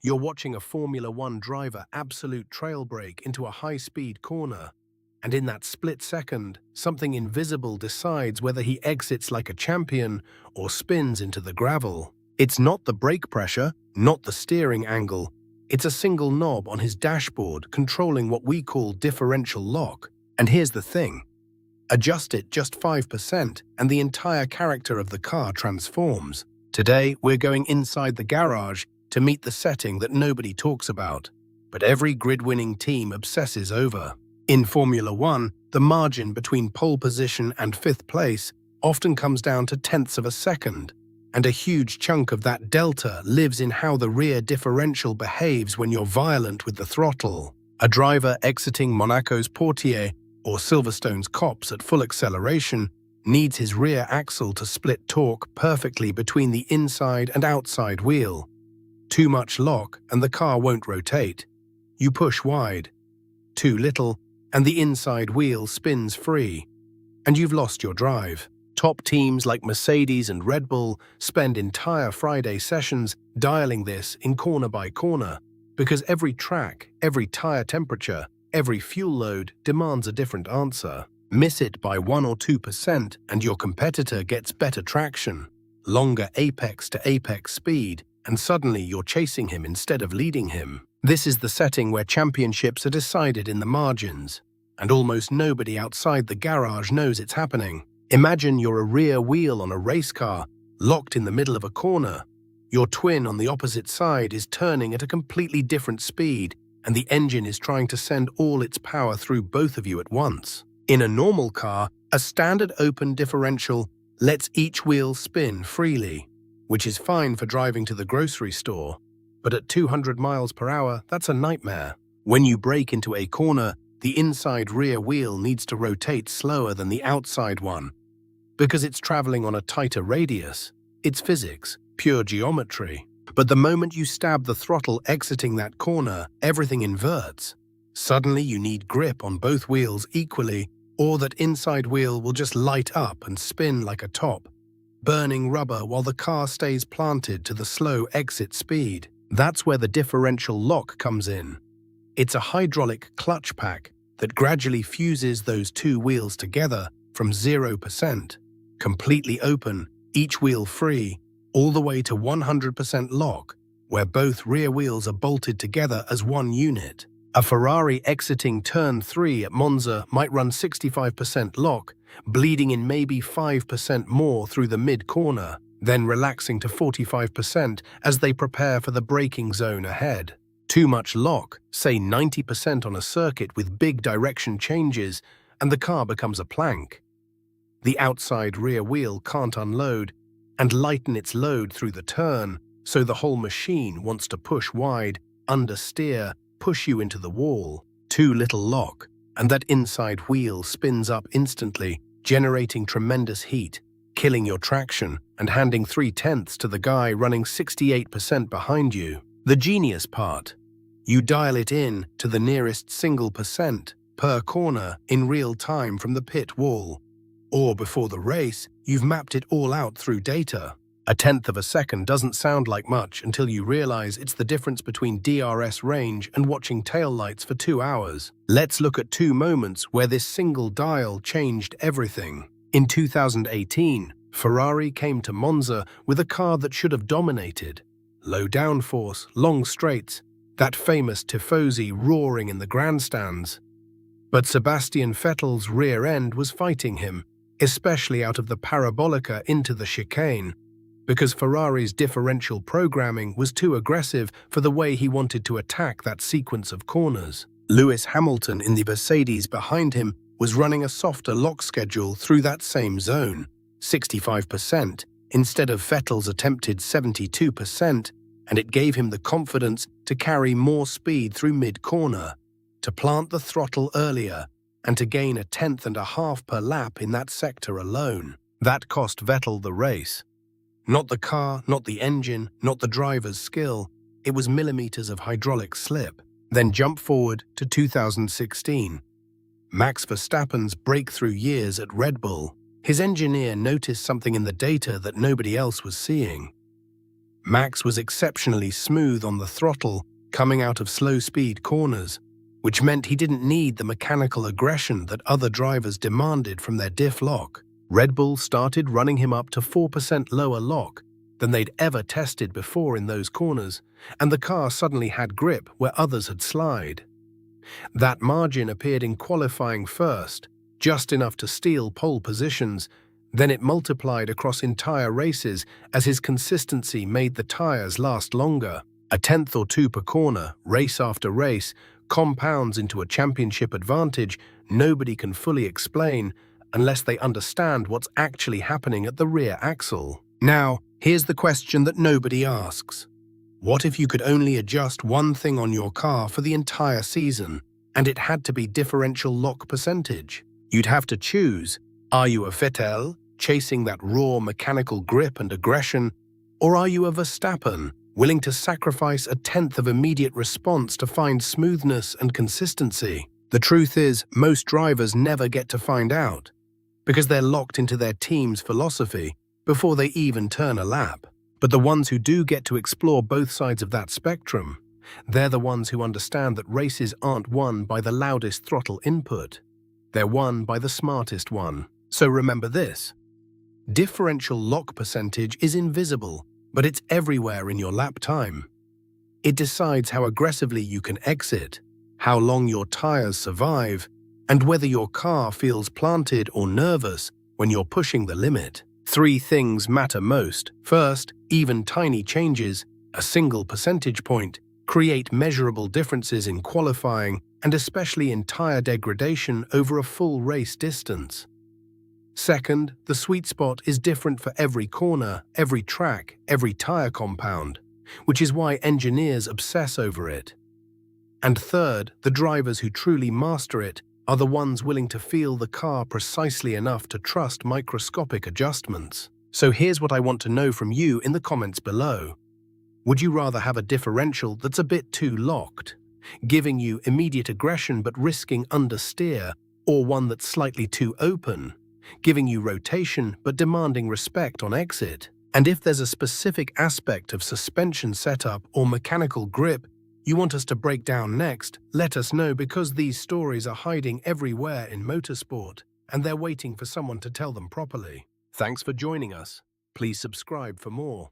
You're watching a Formula One driver absolute trail brake into a high-speed corner, and in that split second, something invisible decides whether he exits like a champion or spins into the gravel. It's not the brake pressure, not the steering angle. It's a single knob on his dashboard controlling what we call differential lock. And here's the thing. Adjust it just 5% and the entire character of the car transforms. Today, we're going inside the garage to meet the setting that nobody talks about, but every grid-winning team obsesses over. In Formula One, the margin between pole position and fifth place often comes down to tenths of a second, and a huge chunk of that delta lives in how the rear differential behaves when you're violent with the throttle. A driver exiting Monaco's Portier or Silverstone's Copse at full acceleration needs his rear axle to split torque perfectly between the inside and outside wheel. Too much lock and the car won't rotate. You push wide. Too little and the inside wheel spins free, and you've lost your drive. Top teams like Mercedes and Red Bull spend entire Friday sessions dialing this in corner by corner, because every track, every tire temperature, every fuel load demands a different answer. Miss it by 1 or 2% and your competitor gets better traction, longer apex to apex speed, and suddenly you're chasing him instead of leading him. This is the setting where championships are decided in the margins, and almost nobody outside the garage knows it's happening. Imagine you're a rear wheel on a race car, locked in the middle of a corner. Your twin on the opposite side is turning at a completely different speed, and the engine is trying to send all its power through both of you at once. In a normal car, a standard open differential lets each wheel spin freely, which is fine for driving to the grocery store. But at 200 miles per hour, that's a nightmare. When you brake into a corner, the inside rear wheel needs to rotate slower than the outside one, because it's traveling on a tighter radius. It's physics, pure geometry. But the moment you stab the throttle exiting that corner, everything inverts. Suddenly you need grip on both wheels equally, or that inside wheel will just light up and spin like a top, burning rubber while the car stays planted to the slow exit speed. That's where the differential lock comes in. It's a hydraulic clutch pack that gradually fuses those two wheels together from 0%, completely open, each wheel free, all the way to 100% lock, where both rear wheels are bolted together as one unit. A Ferrari exiting turn 3 at Monza might run 65% lock, bleeding in maybe 5% more through the mid-corner, then relaxing to 45% as they prepare for the braking zone ahead. Too much lock, say 90% on a circuit with big direction changes, and the car becomes a plank. The outside rear wheel can't unload and lighten its load through the turn, so the whole machine wants to push wide, understeer, push you into the wall. Too little lock, and that inside wheel spins up instantly, generating tremendous heat, killing your traction and handing 3/10 to the guy running 68% behind you. The genius part. You dial it in to the nearest single percent per corner in real time from the pit wall. Or before the race, you've mapped it all out through data. 1/10 of a second doesn't sound like much until you realize it's the difference between DRS range and watching taillights for 2 hours. Let's look at 2 moments where this single dial changed everything. In 2018, Ferrari came to Monza with a car that should have dominated. Low downforce, long straights, that famous tifosi roaring in the grandstands. But Sebastian Vettel's rear end was fighting him, especially out of the parabolica into the chicane, because Ferrari's differential programming was too aggressive for the way he wanted to attack that sequence of corners. Lewis Hamilton in the Mercedes behind him was running a softer lock schedule through that same zone, 65%, instead of Vettel's attempted 72%, and it gave him the confidence to carry more speed through mid-corner, to plant the throttle earlier, and to gain 1/10.5 per lap in that sector alone. That cost Vettel the race. Not the car, not the engine, not the driver's skill. It was millimeters of hydraulic slip. Then jump forward to 2016. Max Verstappen's breakthrough years at Red Bull. His engineer noticed something in the data that nobody else was seeing. Max was exceptionally smooth on the throttle coming out of slow-speed corners, which meant he didn't need the mechanical aggression that other drivers demanded from their diff lock. Red Bull started running him up to 4% lower lock than they'd ever tested before in those corners, and the car suddenly had grip where others had slide. That margin appeared in qualifying first, just enough to steal pole positions. Then it multiplied across entire races as his consistency made the tires last longer. A tenth or two per corner, race after race, compounds into a championship advantage nobody can fully explain unless they understand what's actually happening at the rear axle. Now, here's the question that nobody asks. What if you could only adjust one thing on your car for the entire season, and it had to be differential lock percentage? You'd have to choose, are you a Vettel, chasing that raw mechanical grip and aggression, or are you a Verstappen, willing to sacrifice a tenth of immediate response to find smoothness and consistency? The truth is, most drivers never get to find out, because they're locked into their team's philosophy before they even turn a lap. But the ones who do get to explore both sides of that spectrum, they're the ones who understand that races aren't won by the loudest throttle input. They're won by the smartest one. So remember this. Differential lock percentage is invisible, but it's everywhere in your lap time. It decides how aggressively you can exit, how long your tires survive, and whether your car feels planted or nervous when you're pushing the limit. 3 things matter most. First, even tiny changes, a single percentage point, create measurable differences in qualifying and especially in tire degradation over a full race distance. Second, the sweet spot is different for every corner, every track, every tire compound, which is why engineers obsess over it. And third, the drivers who truly master it are the ones willing to feel the car precisely enough to trust microscopic adjustments. So here's what I want to know from you in the comments below. Would you rather have a differential that's a bit too locked, giving you immediate aggression but risking understeer, or one that's slightly too open, giving you rotation but demanding respect on exit? And if there's a specific aspect of suspension setup or mechanical grip you want us to break down next, let us know, because these stories are hiding everywhere in motorsport and they're waiting for someone to tell them properly. Thanks for joining us. Please subscribe for more.